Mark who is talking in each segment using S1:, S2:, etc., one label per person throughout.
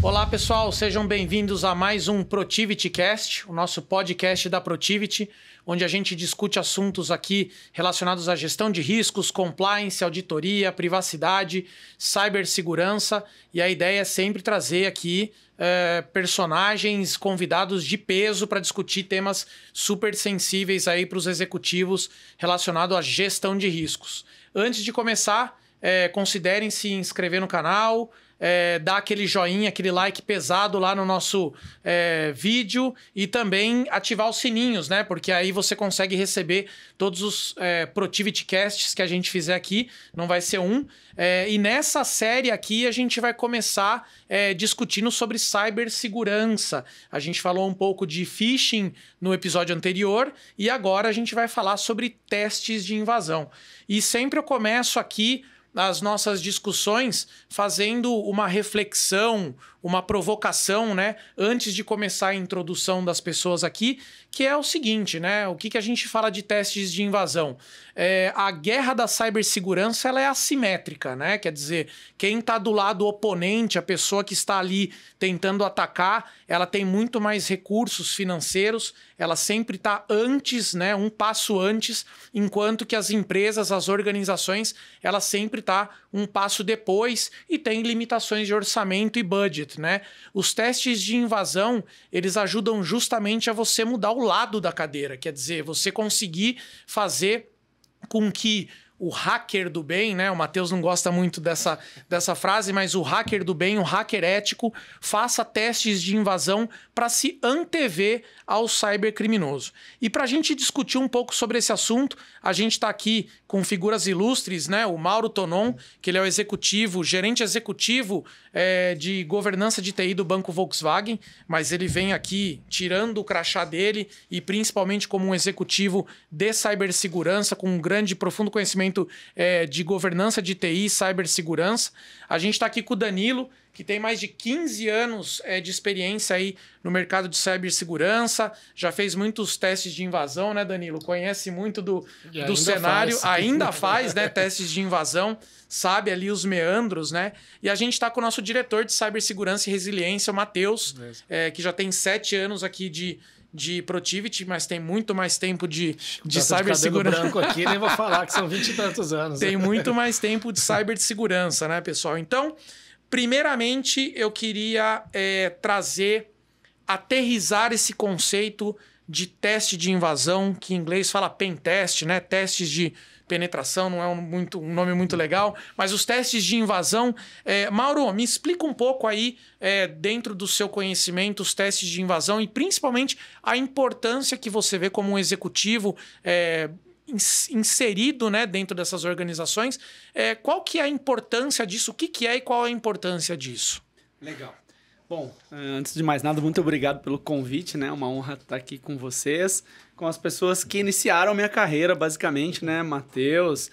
S1: Olá pessoal, sejam bem-vindos a mais um Protivity Cast, o nosso podcast da Protivity, onde a gente discute assuntos aqui relacionados à gestão de riscos, compliance, auditoria, privacidade, cibersegurança, e a ideia é sempre trazer aqui personagens, convidados de peso para discutir temas super sensíveis aí para os executivos relacionados à gestão de riscos. Antes de começar, considerem se inscrever no canal, dar aquele joinha, aquele like pesado lá no nosso vídeo e também ativar os sininhos, né? Porque aí você consegue receber todos os Protivity Casts que a gente fizer aqui, não vai ser um. E nessa série aqui a gente vai começar discutindo sobre cibersegurança. A gente falou um pouco de phishing no episódio anterior e agora a gente vai falar sobre testes de invasão. E sempre eu começo aqui as nossas discussões fazendo uma reflexão, uma provocação, né, antes de começar a introdução das pessoas aqui, que é o seguinte, né, o que a gente fala de testes de invasão? A guerra da cibersegurança ela é assimétrica, né, quer dizer, quem está do lado oponente, a pessoa que está ali tentando atacar, ela tem muito mais recursos financeiros, ela sempre está antes, né, um passo antes, enquanto que as empresas, as organizações, ela sempre está um passo depois e tem limitações de orçamento e budget, né? Os testes de invasão, eles ajudam justamente a você mudar o lado da cadeira, quer dizer, você conseguir fazer com que o hacker do bem, né? O Matheus não gosta muito dessa frase, mas o hacker do bem, o hacker ético, faça testes de invasão para se antever ao cybercriminoso. E para a gente discutir um pouco sobre esse assunto, a gente está aqui com figuras ilustres, né? O Mauro Tonon, que ele é o gerente executivo de governança de TI do Banco Volkswagen, mas ele vem aqui tirando o crachá dele e principalmente como um executivo de cibersegurança com um grande, profundo conhecimento de governança de TI e cibersegurança. A gente está aqui com o Danilo, que tem mais de 15 anos de experiência aí no mercado de cibersegurança, já fez muitos testes de invasão, né, Danilo? Conhece muito do cenário, ainda faz, né, testes de invasão, sabe ali os meandros, né? E a gente está com o nosso diretor de cibersegurança e resiliência, o Matheus, que já tem 7 anos aqui de Protivity, mas tem muito mais tempo de cibersegurança.
S2: Branco aqui, nem vou falar que são 20 e tantos anos.
S1: Tem muito mais tempo de cibersegurança, né, pessoal? Então, primeiramente, eu queria aterrizar esse conceito de teste de invasão, que em inglês fala pen test, né? Testes de penetração, não é um nome muito legal, mas os testes de invasão... Mauro, me explica um pouco aí, dentro do seu conhecimento, os testes de invasão e principalmente a importância que você vê como um executivo inserido, né, dentro dessas organizações. Qual que é a importância disso? O que é e qual é a importância disso?
S3: Legal. Bom, antes de mais nada, muito obrigado pelo convite, né? Uma honra estar aqui com vocês, com as pessoas que iniciaram minha carreira, basicamente, né? Matheus,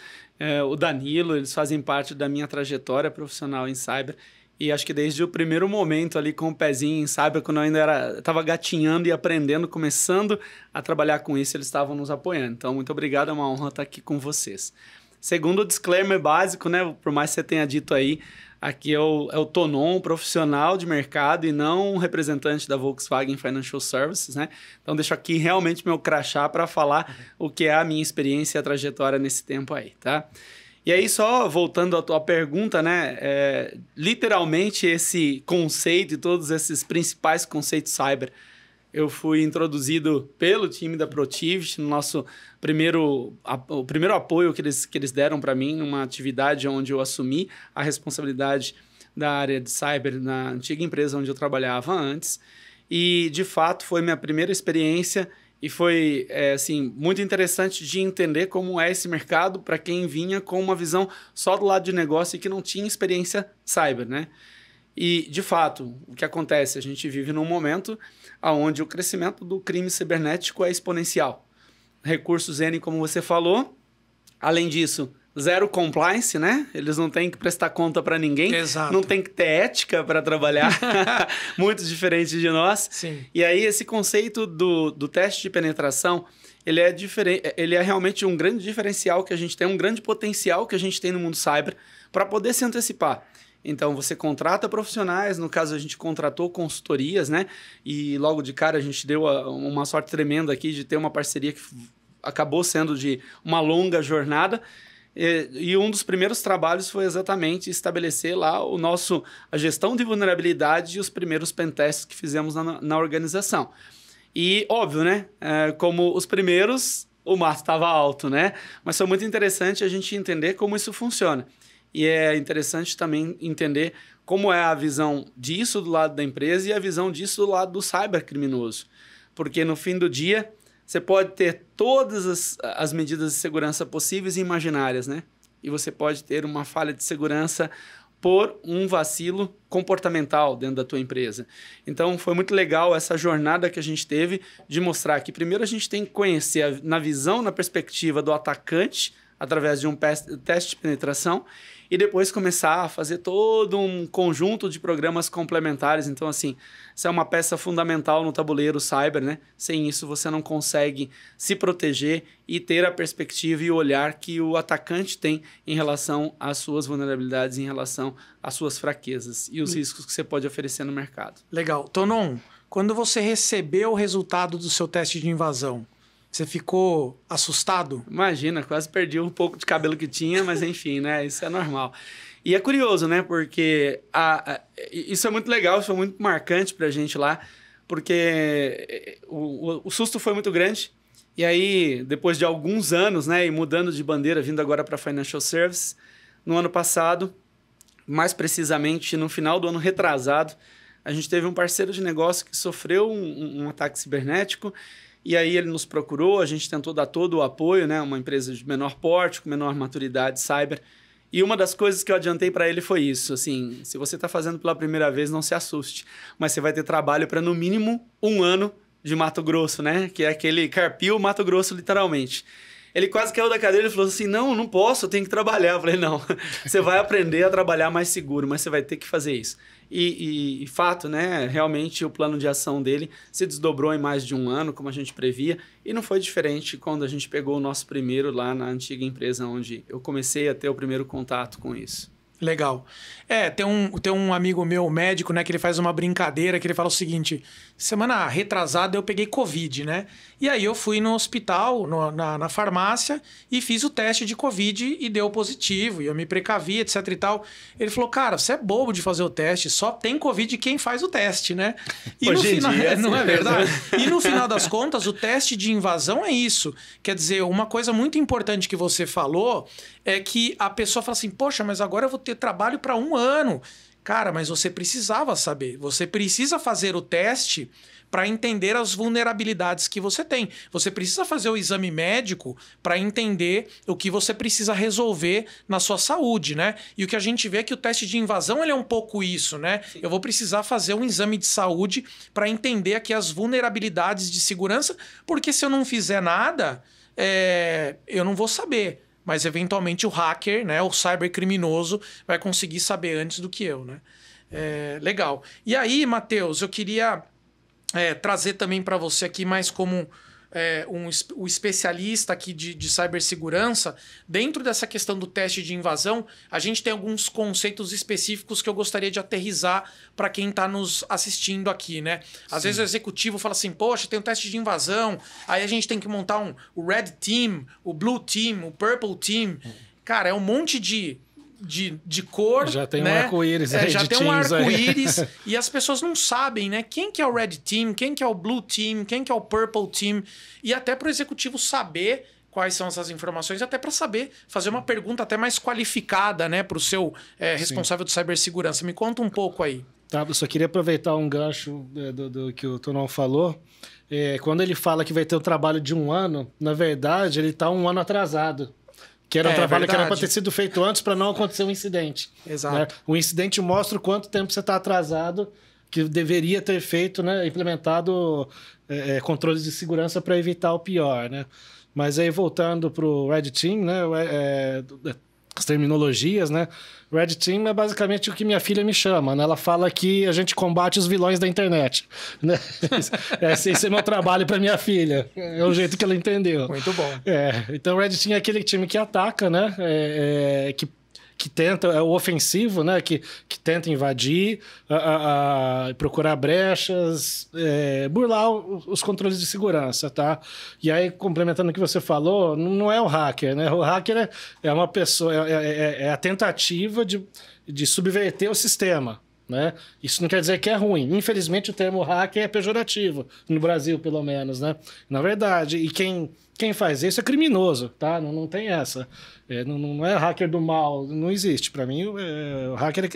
S3: o Danilo, eles fazem parte da minha trajetória profissional em cyber. E acho que desde o primeiro momento ali com o pezinho em cyber, quando eu ainda estava gatinhando e aprendendo, começando a trabalhar com isso, eles estavam nos apoiando. Então, muito obrigado, é uma honra estar aqui com vocês. Segundo o disclaimer básico, né? Por mais que você tenha dito aí, aqui é o Tonon, profissional de mercado e não um representante da Volkswagen Financial Services, né? Então, deixo aqui realmente meu crachá para falar o que é a minha experiência e a trajetória nesse tempo aí, tá? E aí, só voltando à tua pergunta, né? Literalmente, esse conceito e todos esses principais conceitos cyber, eu fui introduzido pelo time da Protivity no nosso primeiro apoio que eles deram para mim numa atividade onde eu assumi a responsabilidade da área de cyber na antiga empresa onde eu trabalhava antes. E, de fato, foi minha primeira experiência e foi assim, muito interessante de entender como é esse mercado para quem vinha com uma visão só do lado de negócio e que não tinha experiência cyber, né? E, de fato, o que acontece? A gente vive num momento onde o crescimento do crime cibernético é exponencial. Recursos N, como você falou. Além disso, zero compliance, né? Eles não têm que prestar conta para ninguém.
S1: Exato.
S3: Não tem que ter ética para trabalhar. Muito diferente de nós.
S1: Sim.
S3: E aí, esse conceito do teste de penetração, ele é diferente, ele é realmente um grande diferencial que a gente tem, um grande potencial que a gente tem no mundo cyber para poder se antecipar. Então, você contrata profissionais, no caso a gente contratou consultorias, né? E logo de cara a gente deu uma sorte tremenda aqui de ter uma parceria que acabou sendo de uma longa jornada. E um dos primeiros trabalhos foi exatamente estabelecer lá a gestão de vulnerabilidade e os primeiros pentests que fizemos na organização. E, óbvio, né? Como os primeiros, o mato estava alto, né? Mas foi muito interessante a gente entender como isso funciona. E é interessante também entender como é a visão disso do lado da empresa e a visão disso do lado do cybercriminoso. Porque no fim do dia, você pode ter todas as medidas de segurança possíveis e imaginárias, né? E você pode ter uma falha de segurança por um vacilo comportamental dentro da tua empresa. Então, foi muito legal essa jornada que a gente teve de mostrar que primeiro a gente tem que conhecer na visão, na perspectiva do atacante, através de um teste de penetração, e depois começar a fazer todo um conjunto de programas complementares. Então, assim, isso é uma peça fundamental no tabuleiro cyber, né? Sem isso, você não consegue se proteger e ter a perspectiva e o olhar que o atacante tem em relação às suas vulnerabilidades, em relação às suas fraquezas e os riscos que você pode oferecer no mercado.
S1: Legal. Tonon, quando você recebeu o resultado do seu teste de invasão, você ficou assustado?
S3: Imagina, quase perdi um pouco de cabelo que tinha, mas enfim, né? Isso é normal. E é curioso, né? Porque isso é muito legal, isso foi muito marcante pra gente lá, porque o susto foi muito grande. E aí, depois de alguns anos, né? E mudando de bandeira, vindo agora para Financial Services, no ano passado, mais precisamente no final do ano retrasado, a gente teve um parceiro de negócio que sofreu um ataque cibernético. E aí ele nos procurou, a gente tentou dar todo o apoio, né? Uma empresa de menor porte, com menor maturidade cyber. E uma das coisas que eu adiantei para ele foi isso, assim, se você está fazendo pela primeira vez, não se assuste, mas você vai ter trabalho para no mínimo 1 ano de Mato Grosso, né? Que é aquele carpio Mato Grosso, literalmente. Ele quase caiu da cadeira e falou assim, não posso, eu tenho que trabalhar. Eu falei, não, você vai aprender a trabalhar mais seguro, mas você vai ter que fazer isso. E fato, né? Realmente o plano de ação dele se desdobrou em mais de 1 ano, como a gente previa, e não foi diferente quando a gente pegou o nosso primeiro lá na antiga empresa onde eu comecei a ter o primeiro contato com isso.
S1: Legal. Tem um amigo meu, médico, né, que ele faz uma brincadeira, que ele fala o seguinte, semana retrasada eu peguei Covid, né? E aí eu fui no hospital, na farmácia, e fiz o teste de Covid e deu positivo, e eu me precavi, etc e tal. Ele falou, cara, você é bobo de fazer o teste, só tem Covid quem faz o teste, né? E no final, não é verdade? E no final das contas, o teste de invasão é isso. Quer dizer, uma coisa muito importante que você falou é que a pessoa fala assim, poxa, mas agora eu vou ter trabalho para 1 ano. Cara, mas você precisava saber. Você precisa fazer o teste para entender as vulnerabilidades que você tem. Você precisa fazer o exame médico para entender o que você precisa resolver na sua saúde, né? E o que a gente vê é que o teste de invasão ele é um pouco isso, né? Sim. Eu vou precisar fazer um exame de saúde para entender aqui as vulnerabilidades de segurança, porque se eu não fizer nada, eu não vou saber. Mas, eventualmente, o hacker, né, o cybercriminoso, vai conseguir saber antes do que eu, né? Legal. E aí, Matheus, eu queria trazer também para você aqui mais como o especialista aqui de cibersegurança. Dentro dessa questão do teste de invasão, a gente tem alguns conceitos específicos que eu gostaria de aterrissar para quem está nos assistindo aqui, né? Às vezes o executivo fala assim, poxa, tem um teste de invasão, aí a gente tem que montar o Red Team, o Blue Team, o Purple Team. Cara, é um monte de cor,
S2: já tem,
S1: né?
S2: Um arco-íris
S1: já tem um arco-íris e as pessoas não sabem, né? Quem que é o Red Team, quem que é o Blue Team, quem que é o Purple Team, e até para o executivo saber quais são essas informações, até para saber fazer uma pergunta até mais qualificada, né, para o seu responsável de cibersegurança. Me conta um pouco aí.
S2: Tá, eu só queria aproveitar um gancho do que o Tonon falou. Quando ele fala que vai ter um trabalho de 1 ano, na verdade ele está 1 ano atrasado. Que era um trabalho que era para ter sido feito antes para não acontecer um incidente.
S1: Exato.
S2: Né? O incidente mostra o quanto tempo você está atrasado, que deveria ter feito, né, implementado controles de segurança para evitar o pior. Né? Mas aí, voltando para o Red Team, né, as terminologias, né? Red Team é basicamente o que minha filha me chama, né? Ela fala que a gente combate os vilões da internet, né? Esse é meu trabalho para minha filha. É o jeito que ela entendeu.
S1: Muito bom.
S2: Então, o Red Team é aquele time que ataca, né? Que tenta, é o ofensivo, né? Que tenta invadir, procurar brechas, burlar os controles de segurança, tá? E aí, complementando o que você falou, não é o hacker, né? O hacker é uma pessoa, é a tentativa de subverter o sistema, né? Isso não quer dizer que é ruim. Infelizmente, o termo hacker é pejorativo, no Brasil, pelo menos, né? Na verdade, e quem faz isso é criminoso, tá? Não tem essa. Não é hacker do mal, não existe. Para mim, o hacker,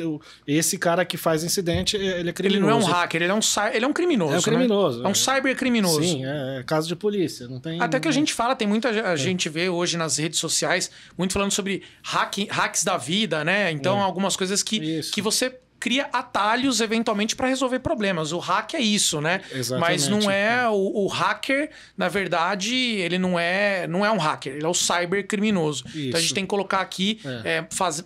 S2: esse cara que faz incidente, ele é criminoso.
S1: Ele não é um hacker, ele é um criminoso.
S2: É um criminoso.
S1: Né? É um cybercriminoso.
S2: Sim, é caso de polícia. Não tem,
S1: Até que a gente fala, tem muita gente vê hoje nas redes sociais, muito falando sobre hacks da vida, né? Então, algumas coisas que você cria atalhos, eventualmente, para resolver problemas. O hack é isso, né?
S2: Exatamente.
S1: Mas não é... O hacker, na verdade, ele não é um hacker. Ele é o cybercriminoso. Então, a gente tem que colocar aqui,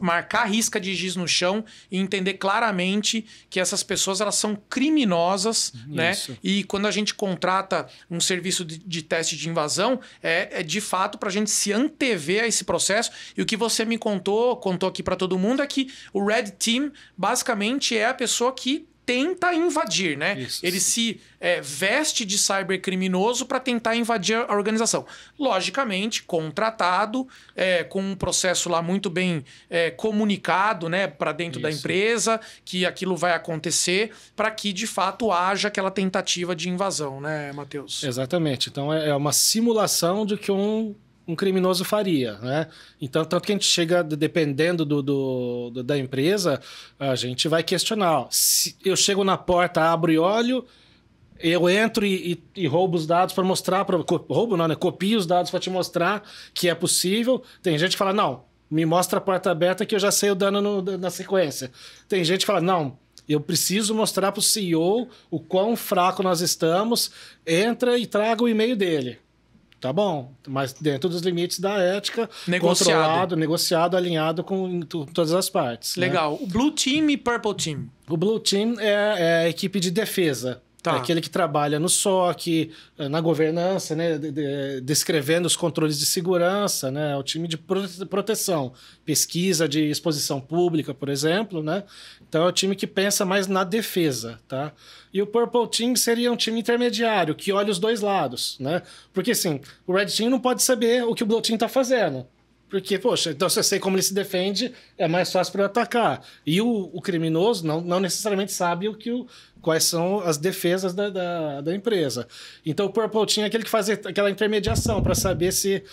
S1: marcar a risca de giz no chão e entender claramente que essas pessoas, elas são criminosas, né? E quando a gente contrata um serviço de teste de invasão, é de fato para a gente se antever a esse processo. E o que você me contou aqui para todo mundo, é que o Red Team, basicamente, é a pessoa que tenta invadir, né?
S2: Isso.
S1: Ele se veste de cybercriminoso para tentar invadir a organização. Logicamente, contratado, com um processo lá muito bem comunicado, né, para dentro da empresa, que aquilo vai acontecer, para que de fato haja aquela tentativa de invasão, né, Matheus?
S2: Exatamente. Então é uma simulação de que um criminoso faria, né? Então, tanto que a gente chega, dependendo da empresa, a gente vai questionar. Se eu chego na porta, abro e olho, eu entro e roubo os dados para mostrar... Roubo não, né? Copio os dados para te mostrar que é possível. Tem gente que fala, não, me mostra a porta aberta que eu já sei o dano na sequência. Tem gente que fala, não, eu preciso mostrar para o CEO o quão fraco nós estamos, entra e traga o e-mail dele. Tá bom, mas dentro dos limites da ética, controlado, negociado, alinhado com todas as partes.
S1: Legal.
S2: Né?
S1: O Blue Team e Purple Team?
S2: O Blue Team é a equipe de defesa. Tá. É aquele que trabalha no SOC, na governança, né? Descrevendo os controles de segurança, né? O time de proteção, pesquisa de exposição pública, por exemplo, né? Então é o time que pensa mais na defesa, tá? E o Purple Team seria um time intermediário, que olha os dois lados, né? Porque, assim, o Red Team não pode saber o que o Blue Team está fazendo. Porque, poxa, então se eu sei como ele se defende, é mais fácil para eu atacar. E o criminoso não necessariamente sabe quais são as defesas da empresa. Então o Purple Team é aquele que faz aquela intermediação para saber se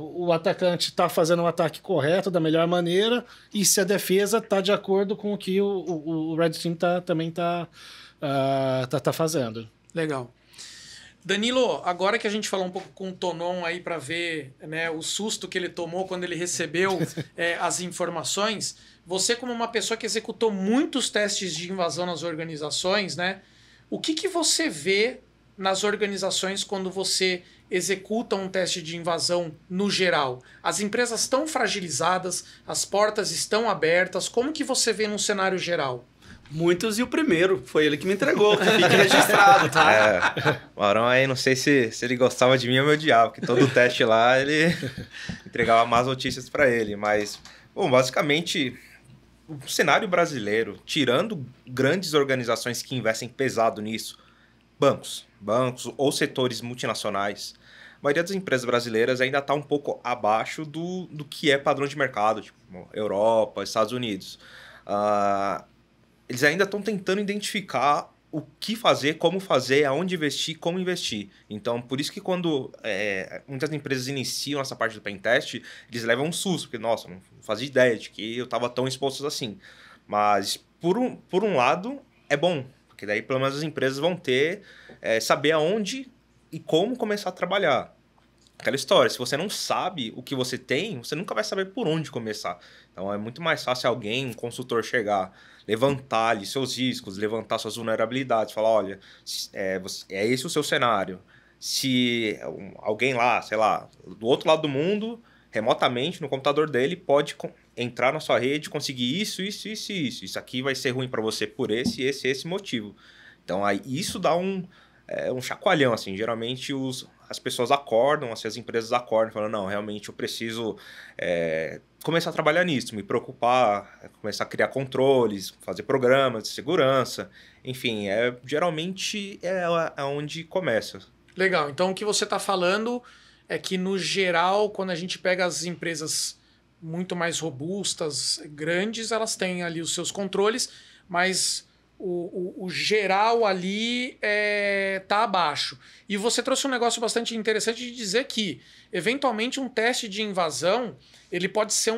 S2: o atacante está fazendo o ataque correto, da melhor maneira, e se a defesa está de acordo com o que o Red Team também está fazendo.
S1: Legal. Danilo, agora que a gente falou um pouco com o Tonon aí para ver, né, o susto que ele tomou quando ele recebeu as informações, você, como uma pessoa que executou muitos testes de invasão nas organizações, né, o que você vê nas organizações quando você executa um teste de invasão no geral? As empresas estão fragilizadas, as portas estão abertas, como que você vê num cenário geral?
S3: Muitos, e o primeiro foi ele que me entregou, que fique registrado, tá?
S4: O Arão aí, não sei se ele gostava de mim ou me odiava, porque todo teste lá ele entregava más notícias para ele. Mas, bom, basicamente, o cenário brasileiro, tirando grandes organizações que investem pesado nisso, bancos ou setores multinacionais, a maioria das empresas brasileiras ainda está um pouco abaixo do que é padrão de mercado, tipo Europa, Estados Unidos. Eles ainda estão tentando identificar o que fazer, como fazer, aonde investir, como investir. Então, por isso que quando muitas empresas iniciam essa parte do pentest, eles levam um susto, porque, nossa, não fazia ideia de que eu estava tão exposto assim. Mas, por um lado, é bom, porque daí pelo menos as empresas vão saber aonde e como começar a trabalhar. Aquela história, se você não sabe o que você tem, você nunca vai saber por onde começar. Então, é muito mais fácil alguém, um consultor, chegar, levantar ali seus riscos, levantar suas vulnerabilidades, falar, olha, é esse o seu cenário. Se alguém lá, sei lá, do outro lado do mundo, remotamente no computador dele, pode entrar na sua rede, conseguir isso. Isso aqui vai ser ruim para você por esse motivo. Então, aí, isso dá um chacoalhão, assim. Geralmente, as pessoas acordam, as empresas acordam, falando, não, realmente eu preciso começar a trabalhar nisso, me preocupar, começar a criar controles, fazer programas de segurança. Enfim, geralmente é onde começa.
S1: Legal. Então, o que você está falando é que, no geral, quando a gente pega as empresas muito mais robustas, grandes, elas têm ali os seus controles, mas o geral ali tá abaixo. E você trouxe um negócio bastante interessante de dizer que, eventualmente, um teste de invasão ele pode ser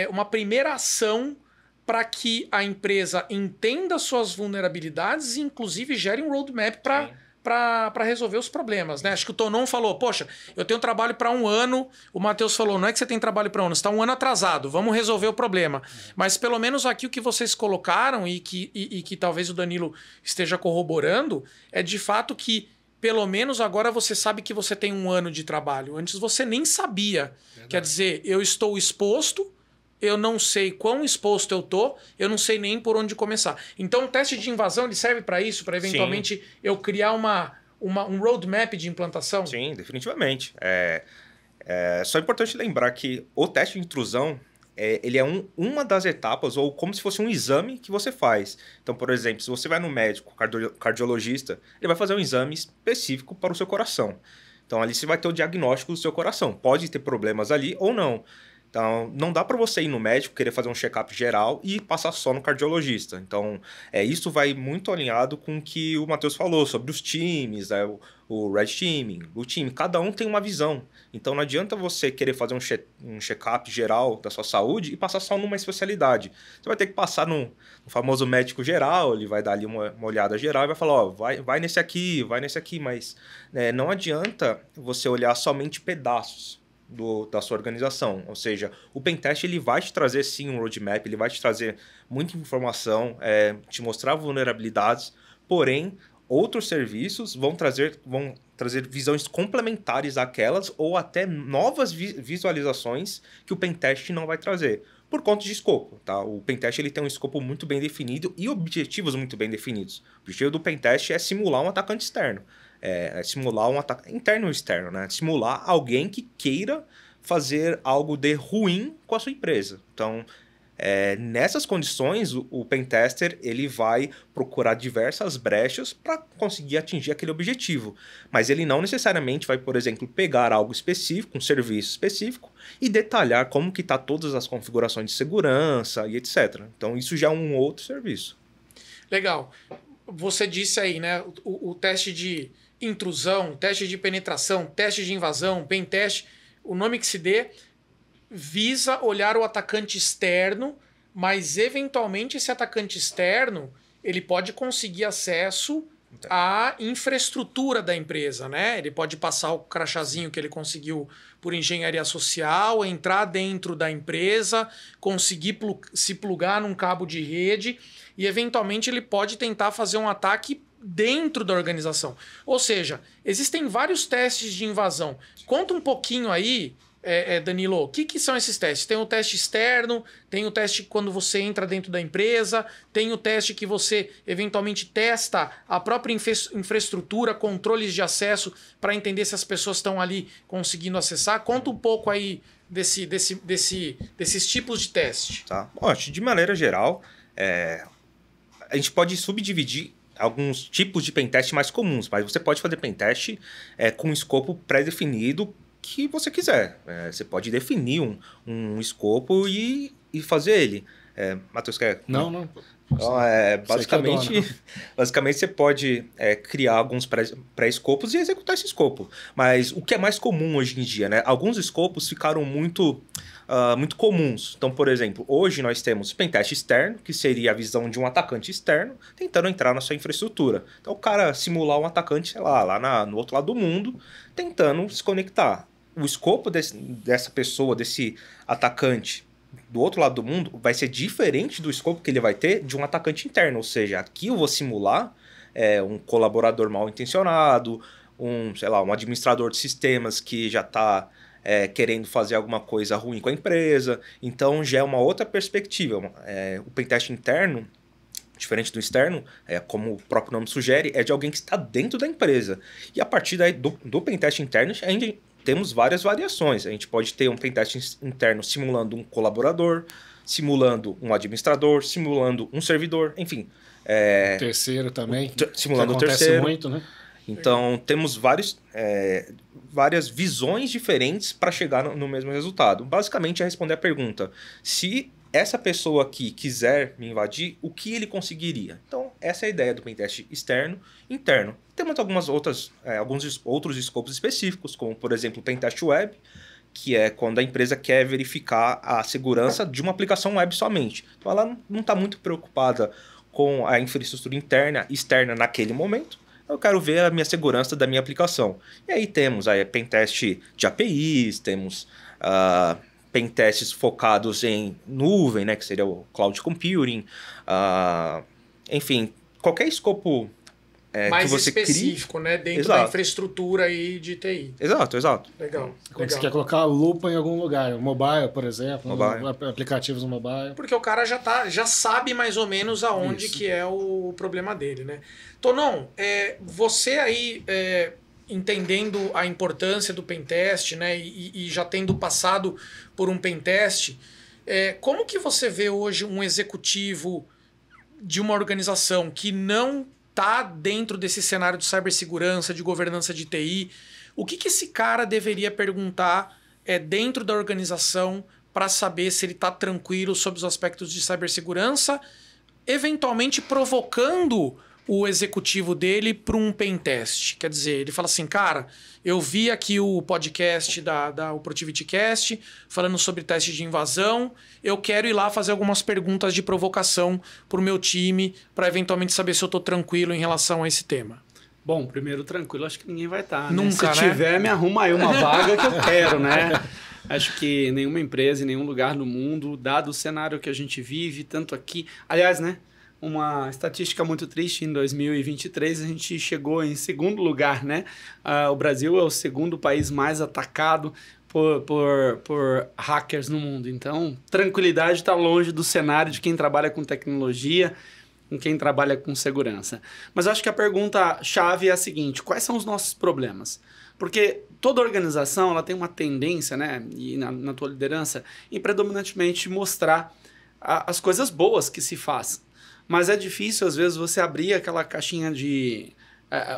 S1: uma primeira ação para que a empresa entenda suas vulnerabilidades e, inclusive, gere um roadmap para resolver os problemas, né? Acho que o Tonon falou, poxa, eu tenho trabalho para 1 ano. O Matheus falou, não é que você tem trabalho para 1 ano, você está 1 ano atrasado, vamos resolver o problema. Mas pelo menos aqui o que vocês colocaram e que talvez o Danilo esteja corroborando é de fato que pelo menos agora você sabe que você tem 1 ano de trabalho. Antes você nem sabia. Verdade. Quer dizer, eu estou exposto, eu não sei quão exposto eu tô, eu não sei nem por onde começar. Então o teste de invasão ele serve para isso, para eventualmente eu criar um roadmap de implantação?
S4: Sim, definitivamente. Só é importante lembrar que o teste de intrusão ele é uma das etapas, ou como se fosse um exame que você faz. Então, por exemplo, se você vai no médico, cardiologista, ele vai fazer um exame específico para o seu coração. Então ali você vai ter o diagnóstico do seu coração. Pode ter problemas ali ou não. Então, não dá para você ir no médico, querer fazer um check-up geral e passar só no cardiologista. Então, isso vai muito alinhado com o que o Matheus falou sobre os times, o Red Teaming, o time. Cada um tem uma visão. Então, não adianta você querer fazer um check-up geral da sua saúde e passar só numa especialidade. Você vai ter que passar no famoso médico geral, ele vai dar ali uma olhada geral e vai falar, ó, vai nesse aqui, mas não adianta você olhar somente pedaços da sua organização. Ou seja, o Pentest ele vai te trazer sim um roadmap, ele vai te trazer muita informação, te mostrar vulnerabilidades, porém outros serviços vão trazer visões complementares àquelas ou até novas visualizações que o Pentest não vai trazer. Por conta de escopo, tá? O Pentest ele tem um escopo muito bem definido e objetivos muito bem definidos. O objetivo do Pentest é simular um atacante externo. Simular um ataque interno ou externo, né? Simular alguém que queira fazer algo de ruim com a sua empresa. Então, nessas condições, o Pentester ele vai procurar diversas brechas para conseguir atingir aquele objetivo. Mas ele não necessariamente vai, por exemplo, pegar algo específico, um serviço específico, e detalhar como que está todas as configurações de segurança e etc. Então, isso já é um outro serviço.
S1: Legal. Você disse aí, né? O teste de intrusão, teste de penetração, teste de invasão, pentest, o nome que se dê, visa olhar o atacante externo, mas eventualmente esse atacante externo ele pode conseguir acesso à infraestrutura da empresa, né? Ele pode passar o crachazinho que ele conseguiu por engenharia social, entrar dentro da empresa, conseguir se plugar num cabo de rede e eventualmente ele pode tentar fazer um ataque dentro da organização. Ou seja, existem vários testes de invasão. Conta um pouquinho aí, Danilo, o que são esses testes? Tem o teste externo, tem o teste quando você entra dentro da empresa, tem o teste que você eventualmente testa a própria infraestrutura, controles de acesso para entender se as pessoas estão ali conseguindo acessar. Conta um pouco aí desses tipos de teste.
S4: Tá. Bom, acho que de maneira geral, a gente pode subdividir alguns tipos de pentest mais comuns, mas você pode fazer pentest com um escopo pré-definido que você quiser. Você pode definir um escopo e fazer ele. Matheus, quer?
S2: Não.
S4: Então, basicamente você pode criar alguns pré-escopos e executar esse escopo. Mas o que é mais comum hoje em dia, né? Alguns escopos ficaram muito comuns. Então, por exemplo, hoje nós temos pentest externo, que seria a visão de um atacante externo tentando entrar na sua infraestrutura. Então, o cara simular um atacante, sei lá no outro lado do mundo, tentando se conectar. O escopo dessa pessoa, desse atacante do outro lado do mundo, vai ser diferente do escopo que ele vai ter de um atacante interno. Ou seja, aqui eu vou simular um colaborador mal intencionado, um administrador de sistemas que já está querendo fazer alguma coisa ruim com a empresa. Então já é uma outra perspectiva. O pentest interno, diferente do externo, como o próprio nome sugere, é de alguém que está dentro da empresa. E a partir daí do pentest interno, a gente temos várias variações. A gente pode ter um pentest interno simulando um colaborador, simulando um administrador, simulando um servidor, enfim.
S2: Terceiro também.
S4: Simulando o terceiro.
S2: Muito, né?
S4: Então, temos várias visões diferentes para chegar no mesmo resultado. Basicamente, é responder a pergunta: se essa pessoa aqui quiser me invadir, o que ele conseguiria? Então, essa é a ideia do pentest externo e interno. Temos alguns outros escopos específicos, como, por exemplo, o pentest web, que é quando a empresa quer verificar a segurança de uma aplicação web somente. Então, ela não está muito preocupada com a infraestrutura interna e externa naquele momento. Eu quero ver a minha segurança da minha aplicação. E aí temos pentest de APIs, temos pentests focados em nuvem, né, que seria o cloud computing, enfim, qualquer escopo
S1: mais
S4: que você
S1: específico,
S4: crie,
S1: né, dentro
S4: exato,
S1: da infraestrutura aí de TI.
S4: Exato.
S1: Legal.
S2: Quando você quer colocar a lupa em algum lugar, mobile, por exemplo, aplicativos no mobile.
S1: Porque o cara já sabe mais ou menos aonde que é o problema dele, né? Tonon, você aí entendendo a importância do pentest, né, e já tendo passado por um pentest, como que você vê hoje um executivo de uma organização que não está dentro desse cenário de cibersegurança, de governança de TI? O que esse cara deveria perguntar dentro da organização para saber se ele está tranquilo sobre os aspectos de cibersegurança, eventualmente provocando o executivo dele para um pentest? Quer dizer, ele fala assim: cara, eu vi aqui o podcast o ProtivityCast falando sobre teste de invasão, eu quero ir lá fazer algumas perguntas de provocação para o meu time para eventualmente saber se eu estou tranquilo em relação a esse tema.
S3: Bom, primeiro tranquilo, acho que ninguém vai estar.
S1: Nunca,
S3: Se tiver, me arruma aí uma vaga que eu quero, né? Acho que nenhuma empresa, em nenhum lugar no mundo, dado o cenário que a gente vive, tanto aqui... Aliás, né? Uma estatística muito triste, em 2023 a gente chegou em segundo lugar, né? O Brasil é o segundo país mais atacado por hackers no mundo. Então, tranquilidade está longe do cenário de quem trabalha com tecnologia, com quem trabalha com segurança. Mas eu acho que a pergunta-chave é a seguinte: quais são os nossos problemas? Porque toda organização ela tem uma tendência, né, e na tua liderança, em predominantemente mostrar as coisas boas que se faz. Mas é difícil, às vezes, você abrir aquela caixinha de...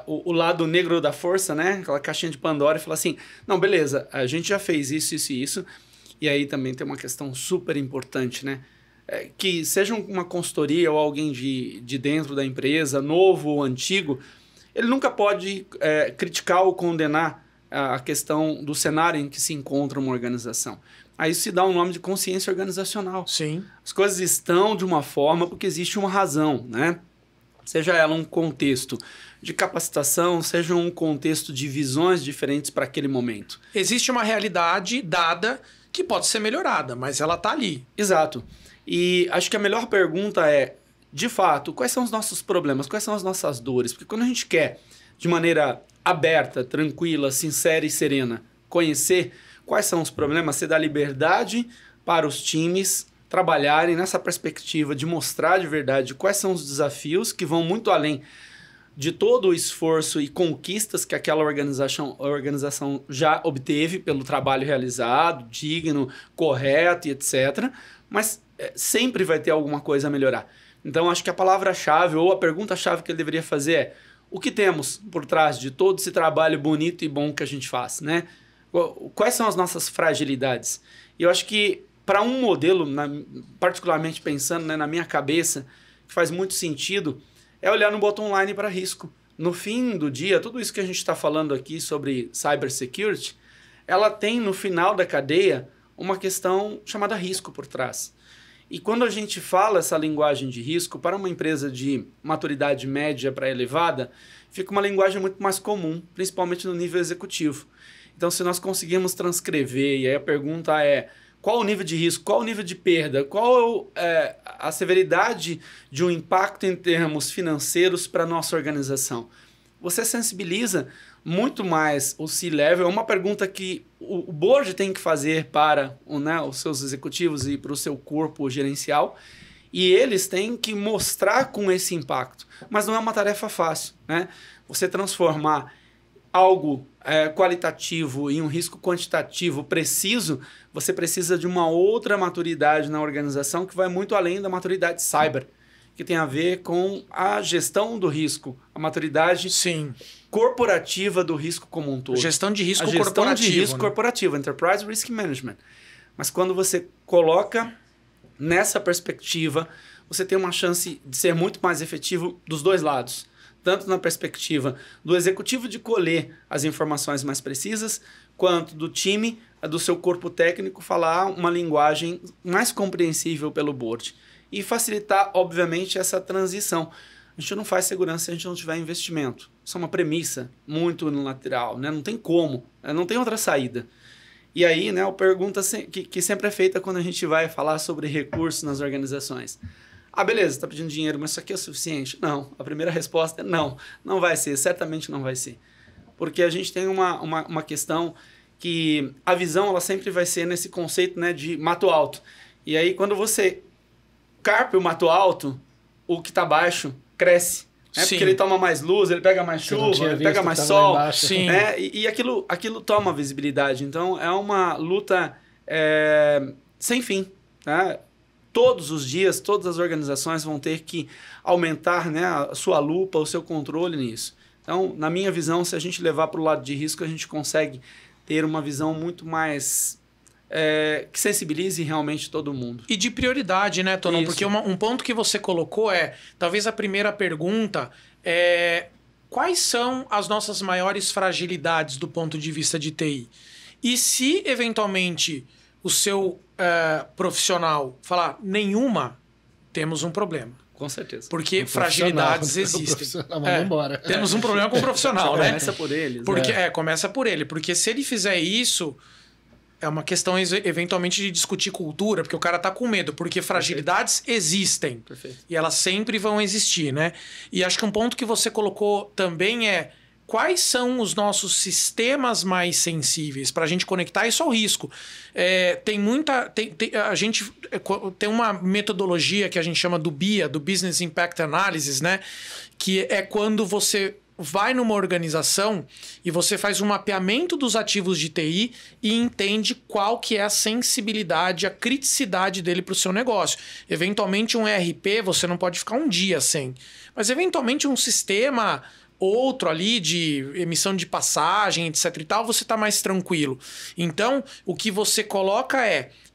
S3: o lado negro da força, né? Aquela caixinha de Pandora e falar assim: não, beleza, a gente já fez isso, isso e isso. E aí também tem uma questão super importante, né? Que seja uma consultoria ou alguém de dentro da empresa, novo ou antigo, ele nunca pode criticar ou condenar a questão do cenário em que se encontra uma organização. Aí isso se dá um nome de consciência organizacional.
S1: Sim.
S3: As coisas estão de uma forma porque existe uma razão, né? Seja ela um contexto de capacitação, seja um contexto de visões diferentes para aquele momento.
S1: Existe uma realidade dada que pode ser melhorada, mas ela está ali.
S3: Exato. E acho que a melhor pergunta é, de fato, quais são os nossos problemas, quais são as nossas dores? Porque quando a gente quer, de maneira aberta, tranquila, sincera e serena, conhecer quais são os problemas, você dá liberdade para os times trabalharem nessa perspectiva de mostrar de verdade quais são os desafios que vão muito além de todo o esforço e conquistas que aquela organização já obteve pelo trabalho realizado, digno, correto e etc. Mas sempre vai ter alguma coisa a melhorar. Então, acho que a palavra-chave ou a pergunta-chave que ele deveria fazer é: o que temos por trás de todo esse trabalho bonito e bom que a gente faz, né? Quais são as nossas fragilidades? E eu acho que para um modelo, particularmente pensando, né, na minha cabeça, que faz muito sentido, é olhar no bottom line para risco. No fim do dia, tudo isso que a gente está falando aqui sobre cybersecurity, ela tem no final da cadeia uma questão chamada risco por trás. E quando a gente fala essa linguagem de risco, para uma empresa de maturidade média para elevada, fica uma linguagem muito mais comum, principalmente no nível executivo. Então, se nós conseguirmos transcrever, e aí a pergunta é: qual o nível de risco, qual o nível de perda, qual a severidade de um impacto em termos financeiros para a nossa organização? Você sensibiliza muito mais o C-Level. É uma pergunta que o board tem que fazer para os seus executivos e para o seu corpo gerencial. E eles têm que mostrar com esse impacto. Mas não é uma tarefa fácil, né? Você transformar algo qualitativo em um risco quantitativo preciso, você precisa de uma outra maturidade na organização que vai muito além da maturidade cyber, que tem a ver com a gestão do risco, a maturidade corporativa do risco como um todo.
S1: Gestão de risco
S3: corporativo.
S1: corporativo.
S3: Gestão de risco corporativo, Enterprise Risk Management. Mas quando você coloca nessa perspectiva, você tem uma chance de ser muito mais efetivo dos dois lados. Tanto na perspectiva do executivo de colher as informações mais precisas, quanto do time, do seu corpo técnico, falar uma linguagem mais compreensível pelo board. E facilitar, obviamente, essa transição. A gente não faz segurança se a gente não tiver investimento. Isso é uma premissa muito unilateral, né? Não tem como, não tem outra saída. E aí, né, a pergunta que sempre é feita quando a gente vai falar sobre recursos nas organizações. Ah, beleza, está pedindo dinheiro, mas isso aqui é o suficiente? Não. A primeira resposta é não. Não vai ser, certamente não vai ser. Porque a gente tem uma questão que a visão ela sempre vai ser nesse conceito, né, de mato alto. E aí, quando você carpe o mato alto, o que está baixo cresce. Porque ele toma mais luz, ele pega mais chuva, ele pega mais sol. Né? E aquilo toma visibilidade. Então, é uma luta sem fim. Né? Todos os dias, todas as organizações vão ter que aumentar, né, a sua lupa, o seu controle nisso. Então, na minha visão, se a gente levar para o lado de risco, a gente consegue ter uma visão muito mais que sensibilize realmente todo mundo.
S1: E de prioridade, né, Tonão? Porque um ponto que você colocou talvez a primeira pergunta quais são as nossas maiores fragilidades do ponto de vista de TI? E se, eventualmente, o seu profissional falar nenhuma, temos um problema.
S3: Com certeza.
S1: Porque fragilidades existem. Temos um problema com o profissional, né?
S3: Começa por eles.
S1: Porque, começa por ele. Porque se ele fizer isso, é uma questão, eventualmente, de discutir cultura, porque o cara tá com medo, porque fragilidades existem.
S3: Perfeito.
S1: E elas sempre vão existir, né? E acho que um ponto que você colocou também quais são os nossos sistemas mais sensíveis para a gente conectar isso ao risco. A gente tem uma metodologia que a gente chama do BIA, do Business Impact Analysis, né? Que é quando você vai numa organização e você faz um mapeamento dos ativos de TI e entende qual que é a sensibilidade, a criticidade dele para o seu negócio. Eventualmente um ERP você não pode ficar um dia sem, mas eventualmente um sistema outro ali de emissão de passagem, etc e tal, você está mais tranquilo. Então, o que você coloca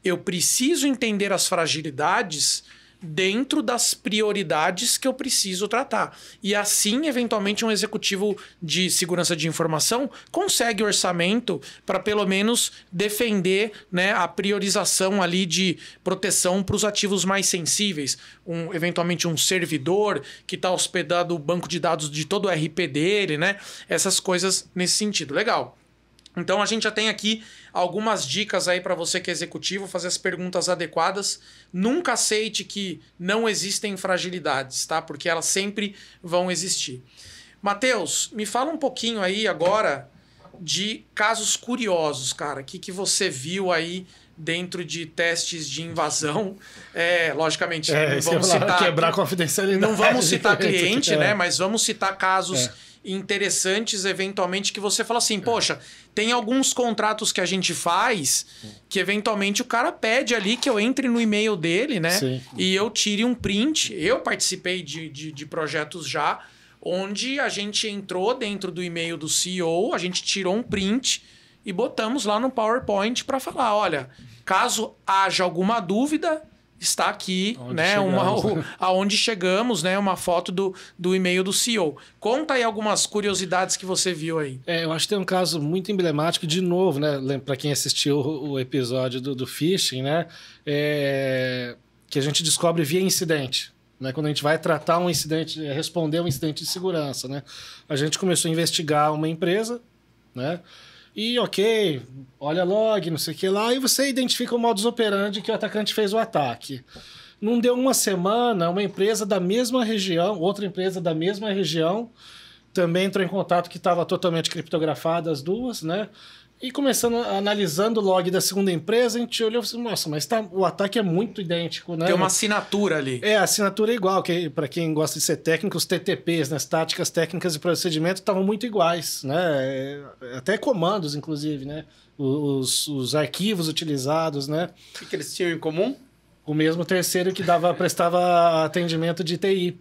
S1: eu preciso entender as fragilidades dentro das prioridades que eu preciso tratar. E assim, eventualmente, um executivo de segurança de informação consegue orçamento para, pelo menos, defender, né, a priorização ali de proteção para os ativos mais sensíveis. Eventualmente, um servidor que está hospedado no banco de dados de todo o RP dele, né? Essas coisas nesse sentido. Legal. Então, a gente já tem aqui algumas dicas aí para você que é executivo, fazer as perguntas adequadas. Nunca aceite que não existem fragilidades, tá? Porque elas sempre vão existir. Matheus, me fala um pouquinho aí agora de casos curiosos, cara. O que você viu aí dentro de testes de invasão? Logicamente, não vamos citar...
S2: Quebrar a confidencialidade.
S1: Não vamos citar cliente, né? Mas vamos citar casos... interessantes, eventualmente, que você fala assim, poxa, tem alguns contratos que a gente faz que, eventualmente, o cara pede ali que eu entre no e-mail dele, né? Sim. E eu tire um print. Eu participei de projetos já, onde a gente entrou dentro do e-mail do CEO, a gente tirou um print e botamos lá no PowerPoint para falar, olha, caso haja alguma dúvida... está aqui, né, aonde chegamos, né, uma foto do e-mail do CEO. Conta aí algumas curiosidades que você viu aí.
S2: Eu acho que tem um caso muito emblemático, de novo, né, para quem assistiu o episódio do phishing, né, que a gente descobre via incidente. Né, quando a gente vai tratar um incidente, responder um incidente de segurança, né, a gente começou a investigar uma empresa, né, e ok, olha log, não sei o que lá, e você identifica o modus operandi que o atacante fez o ataque. Não deu uma semana, uma empresa da mesma região, outra empresa da mesma região, também entrou em contato que estava totalmente criptografada as duas, né? E analisando o log da segunda empresa, a gente olhou e falou assim, nossa, mas o ataque é muito idêntico, né?
S1: Tem uma assinatura ali.
S2: A assinatura é igual, que para quem gosta de ser técnico, os TTPs, né? As táticas técnicas de procedimento estavam muito iguais, né? Até comandos, inclusive, né? Os arquivos utilizados, né?
S3: O que eles tinham em comum?
S2: O mesmo terceiro que prestava atendimento de TI.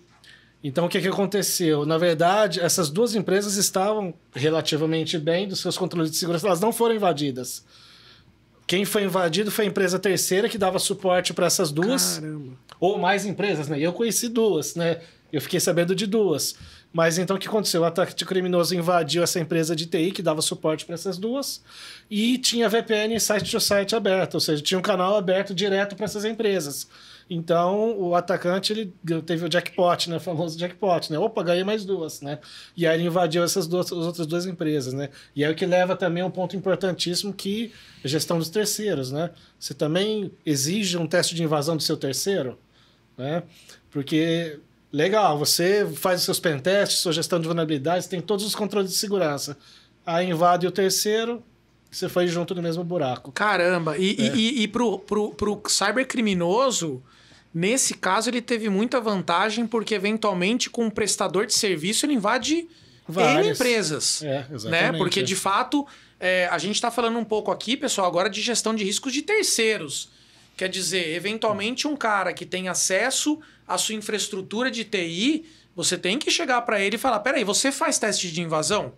S2: Então, o que aconteceu? Na verdade, essas duas empresas estavam relativamente bem dos seus controles de segurança, elas não foram invadidas. Quem foi invadido foi a empresa terceira que dava suporte para essas duas.
S3: Caramba.
S2: Ou mais empresas, né? Eu conheci duas, né? Eu fiquei sabendo de duas. Mas então o que aconteceu? O ataque criminoso invadiu essa empresa de TI que dava suporte para essas duas e tinha VPN site-to-site aberto, ou seja, tinha um canal aberto direto para essas empresas. Então, o atacante ele teve o jackpot, né? O famoso jackpot, né? Opa, ganhei mais duas, né? E aí ele invadiu as outras duas empresas, né? E aí o que leva também a um ponto importantíssimo que é a gestão dos terceiros, né? Você também exige um teste de invasão do seu terceiro, né? Porque, legal, você faz os seus pentests, sua gestão de vulnerabilidades, tem todos os controles de segurança. Aí invade o terceiro, você foi junto no mesmo buraco.
S1: Caramba, e pro cybercriminoso, nesse caso ele teve muita vantagem, porque eventualmente com um prestador de serviço ele invade N empresas.
S2: Exatamente.
S1: Né? Porque de fato, a gente está falando um pouco aqui, pessoal, agora de gestão de riscos de terceiros. Quer dizer, eventualmente um cara que tem acesso à sua infraestrutura de TI, você tem que chegar para ele e falar, peraí, você faz teste de invasão?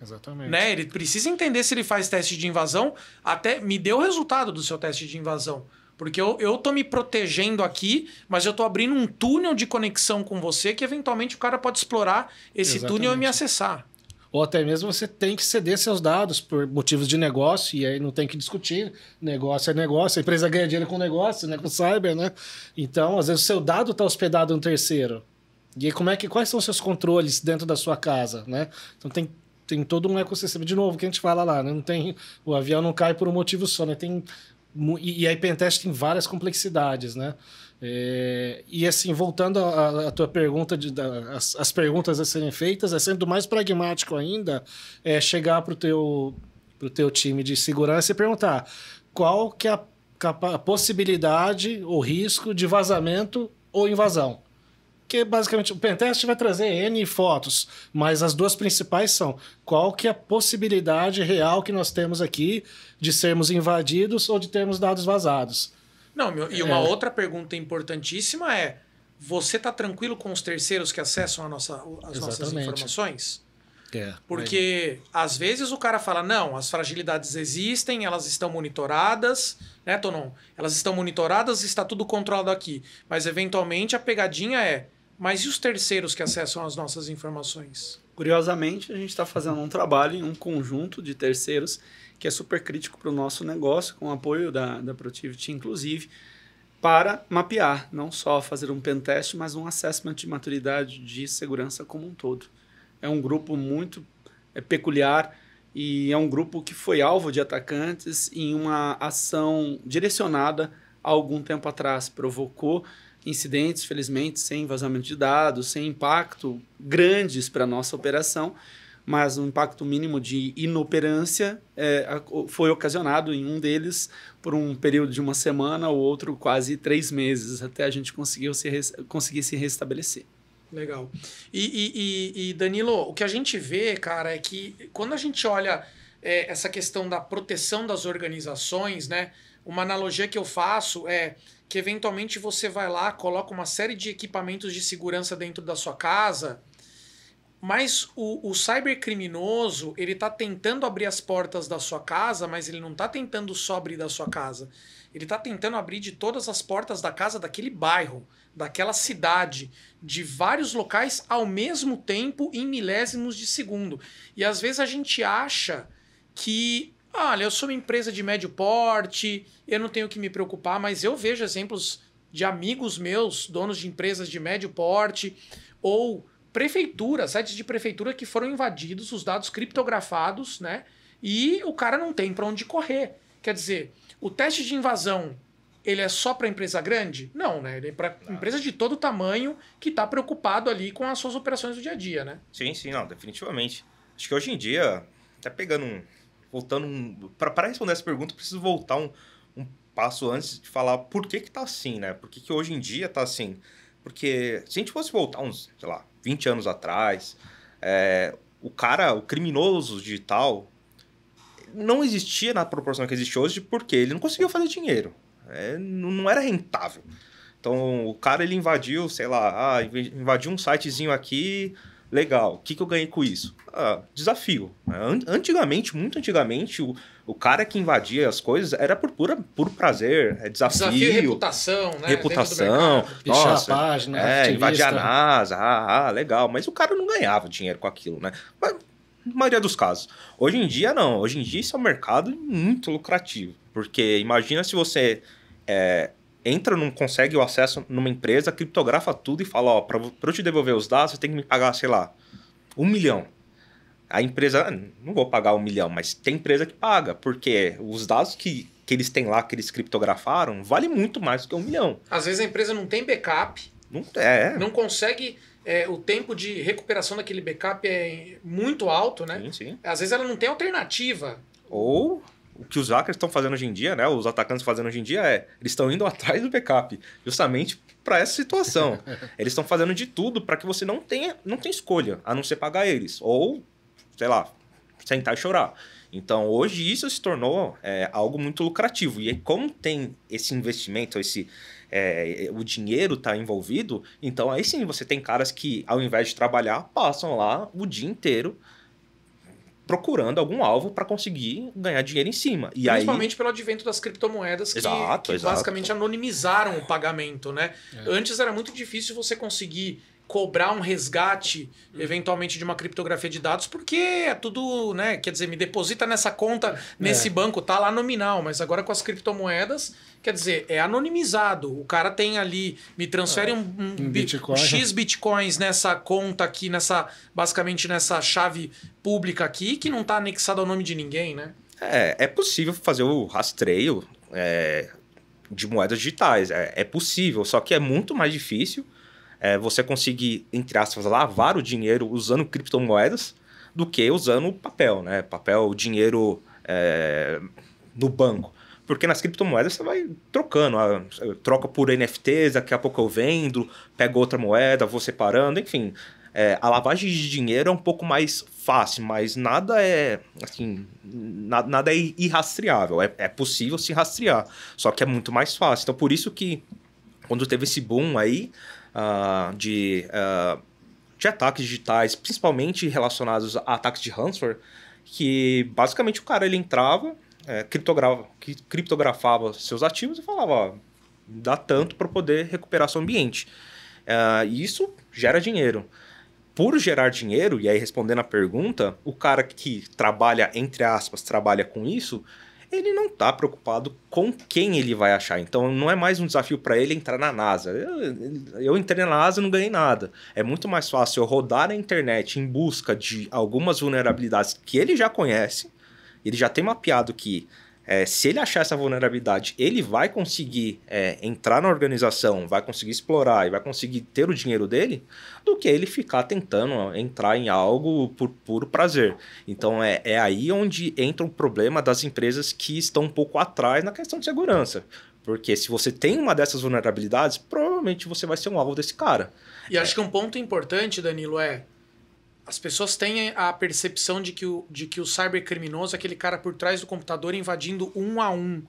S2: Exatamente.
S1: Né? Ele precisa entender se ele faz teste de invasão, até me dê o resultado do seu teste de invasão. Porque eu tô me protegendo aqui, mas eu tô abrindo um túnel de conexão com você que eventualmente o cara pode explorar esse túnel e me acessar.
S2: Ou até mesmo você tem que ceder seus dados por motivos de negócio, e aí não tem que discutir. Negócio é negócio, a empresa ganha dinheiro com negócio, né? Com cyber, né? Então, às vezes, o seu dado está hospedado em um terceiro. E aí, quais são os seus controles dentro da sua casa, né? Então, tem todo um ecossistema. De novo, que a gente fala lá, né? O avião não cai por um motivo só, né? E a pentest tem várias complexidades, né? E assim, voltando à tua pergunta, as perguntas a serem feitas, sendo mais pragmático ainda, chegar para o teu time de segurança e perguntar qual que é a possibilidade ou risco de vazamento ou invasão. Porque basicamente o pentest vai trazer N fotos, mas as duas principais são qual que é a possibilidade real que nós temos aqui de sermos invadidos ou de termos dados vazados.
S1: Não, e uma outra pergunta importantíssima é: você está tranquilo com os terceiros que acessam as nossas informações? Porque às vezes o cara fala, não, as fragilidades existem, elas estão monitoradas, né, Tonon? Elas estão monitoradas, está tudo controlado aqui. Mas eventualmente a pegadinha mas e os terceiros que acessam as nossas informações?
S3: Curiosamente, a gente está fazendo um trabalho em um conjunto de terceiros que é super crítico para o nosso negócio, com o apoio da Protiviti, inclusive, para mapear, não só fazer um pentest, mas um assessment de maturidade de segurança como um todo. É um grupo muito peculiar e é um grupo que foi alvo de atacantes em uma ação direcionada há algum tempo atrás. Provocou incidentes, felizmente, sem vazamento de dados, sem impacto grandes para a nossa operação, mas um impacto mínimo de inoperância foi ocasionado em um deles por um período de uma semana, o outro quase 3 meses, até a gente conseguir se restabelecer.
S1: Legal. E Danilo, o que a gente vê, cara, é que quando a gente olha essa questão da proteção das organizações, né? Uma analogia que eu faço é que eventualmente você vai lá, coloca uma série de equipamentos de segurança dentro da sua casa, mas o cybercriminoso, ele está tentando abrir as portas da sua casa, mas ele não está tentando só abrir da sua casa. Ele está tentando abrir de todas as portas da casa daquele bairro, daquela cidade, de vários locais ao mesmo tempo, em milésimos de segundo. E às vezes a gente acha que, olha, eu sou uma empresa de médio porte, eu não tenho que me preocupar, mas eu vejo exemplos de amigos meus, donos de empresas de médio porte, ou sites de prefeitura que foram invadidos, os dados criptografados, né? E o cara não tem para onde correr. Quer dizer, o teste de invasão ele é só para empresa grande? Não, né? Ele é para empresa de todo tamanho que está preocupado ali com as suas operações do dia a dia, né?
S4: Sim, não, definitivamente. Acho que hoje em dia, até voltando para responder essa pergunta, eu preciso voltar um passo antes de falar por que tá assim, né? Por que hoje em dia tá assim? Porque se a gente fosse voltar uns, 20 anos atrás, o criminoso digital não existia na proporção que existe hoje porque ele não conseguia fazer dinheiro. Não era rentável. Então, o cara, ele invadiu, invadiu um sitezinho aqui, legal. O que eu ganhei com isso? Desafio. Antigamente, muito antigamente, o cara que invadia as coisas era por puro prazer, desafio
S1: e reputação, né?
S4: Reputação. Nossa,
S2: a página,
S4: invadir a NASA, legal. Mas o cara não ganhava dinheiro com aquilo, né? Mas, na maioria dos casos. Hoje em dia, não. Hoje em dia, isso é um mercado muito lucrativo. Porque imagina se você consegue o acesso numa empresa, criptografa tudo e fala, para eu te devolver os dados, você tem que me pagar, $1 milhão. A empresa, não vou pagar $1 milhão, mas tem empresa que paga, porque os dados que eles têm lá, que eles criptografaram, vale muito mais do que $1 milhão.
S1: Às vezes a empresa não tem backup, não consegue... o tempo de recuperação daquele backup é muito alto, né?
S4: Sim.
S1: Às vezes ela não tem alternativa.
S4: Ou o que os hackers estão fazendo hoje em dia, né? Os atacantes fazendo hoje em dia eles estão indo atrás do backup, justamente para essa situação. Eles estão fazendo de tudo para que você não tenha escolha, a não ser pagar eles. Ou, sentar e chorar. Então, hoje isso se tornou algo muito lucrativo. E aí, como tem esse investimento, o dinheiro está envolvido, então aí sim você tem caras que, ao invés de trabalhar, passam lá o dia inteiro procurando algum alvo para conseguir ganhar dinheiro em cima. E
S1: principalmente pelo advento das criptomoedas que basicamente anonimizaram o pagamento, né? Antes era muito difícil você conseguir cobrar um resgate, eventualmente, de uma criptografia de dados, porque é tudo, né? Quer dizer, me deposita nessa conta, nesse banco, tá lá nominal, mas agora com as criptomoedas, quer dizer, é anonimizado. O cara tem ali, me transfere um X bitcoins nessa conta aqui, basicamente nessa chave pública aqui, que não tá anexado ao nome de ninguém, né?
S4: É possível fazer o rastreio de moedas digitais. É possível, só que é muito mais difícil você conseguir, entre aspas, lavar o dinheiro usando criptomoedas do que usando papel, né? Papel, dinheiro no banco. Porque nas criptomoedas você vai trocando. Troca por NFTs, daqui a pouco eu vendo, pego outra moeda, vou separando, enfim. A lavagem de dinheiro é um pouco mais fácil, mas nada nada é irrastreável. É possível se rastrear, só que é muito mais fácil. Então, por isso que quando teve esse boom aí de ataques digitais, principalmente relacionados a ataques de ransomware, que basicamente o cara ele entrava, criptografava seus ativos e falava, dá tanto para poder recuperar seu ambiente. E isso gera dinheiro. Por gerar dinheiro, e aí respondendo a pergunta, o cara que trabalha, entre aspas, trabalha com isso, ele não está preocupado com quem ele vai achar. Então, não é mais um desafio para ele entrar na NASA. Eu entrei na NASA e não ganhei nada. É muito mais fácil eu rodar na internet em busca de algumas vulnerabilidades que ele já conhece, ele já tem mapeado que se ele achar essa vulnerabilidade, ele vai conseguir entrar na organização, vai conseguir explorar e vai conseguir ter o dinheiro dele, do que ele ficar tentando entrar em algo por puro prazer. Então é aí onde entra o problema das empresas que estão um pouco atrás na questão de segurança. Porque se você tem uma dessas vulnerabilidades, provavelmente você vai ser um alvo desse cara.
S1: E acho que um ponto importante, Danilo, as pessoas têm a percepção de que o cybercriminoso é aquele cara por trás do computador invadindo um a um.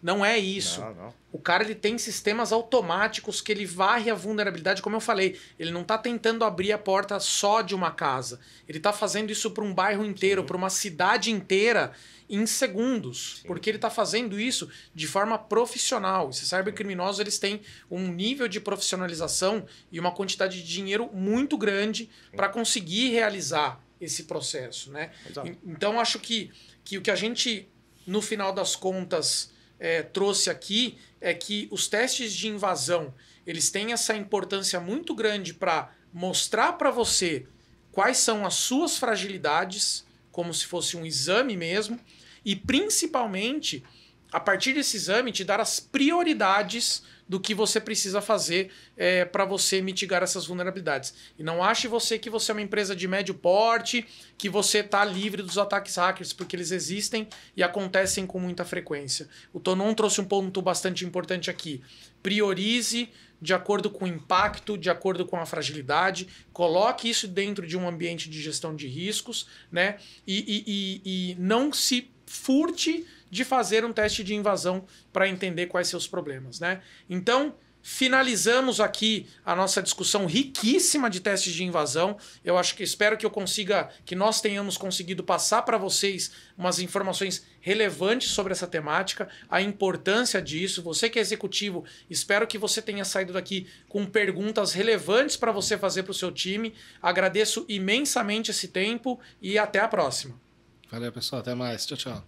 S1: Não é isso.
S4: Não.
S1: O cara ele tem sistemas automáticos que ele varre a vulnerabilidade, como eu falei. Ele não está tentando abrir a porta só de uma casa. Ele está fazendo isso para um bairro inteiro, para uma cidade inteira, em segundos. Sim. Porque ele está fazendo isso de forma profissional. Esses cybercriminosos eles têm um nível de profissionalização e uma quantidade de dinheiro muito grande para conseguir realizar esse processo, né? Então, acho que o que a gente, no final das contas, trouxe aqui é que os testes de invasão eles têm essa importância muito grande para mostrar para você quais são as suas fragilidades, como se fosse um exame mesmo, e principalmente a partir desse exame, te dar as prioridades do que você precisa fazer para você mitigar essas vulnerabilidades. E não ache você que você é uma empresa de médio porte, que você está livre dos ataques hackers, porque eles existem e acontecem com muita frequência. O Tonon trouxe um ponto bastante importante aqui. Priorize de acordo com o impacto, de acordo com a fragilidade, coloque isso dentro de um ambiente de gestão de riscos, né? E não se furte de fazer um teste de invasão para entender quais são os problemas, né? Então, finalizamos aqui a nossa discussão riquíssima de testes de invasão. Eu espero que nós tenhamos conseguido passar para vocês umas informações relevantes sobre essa temática, a importância disso. Você que é executivo, espero que você tenha saído daqui com perguntas relevantes para você fazer para o seu time. Agradeço imensamente esse tempo e até a próxima.
S2: Valeu, pessoal. Até mais. Tchau, tchau.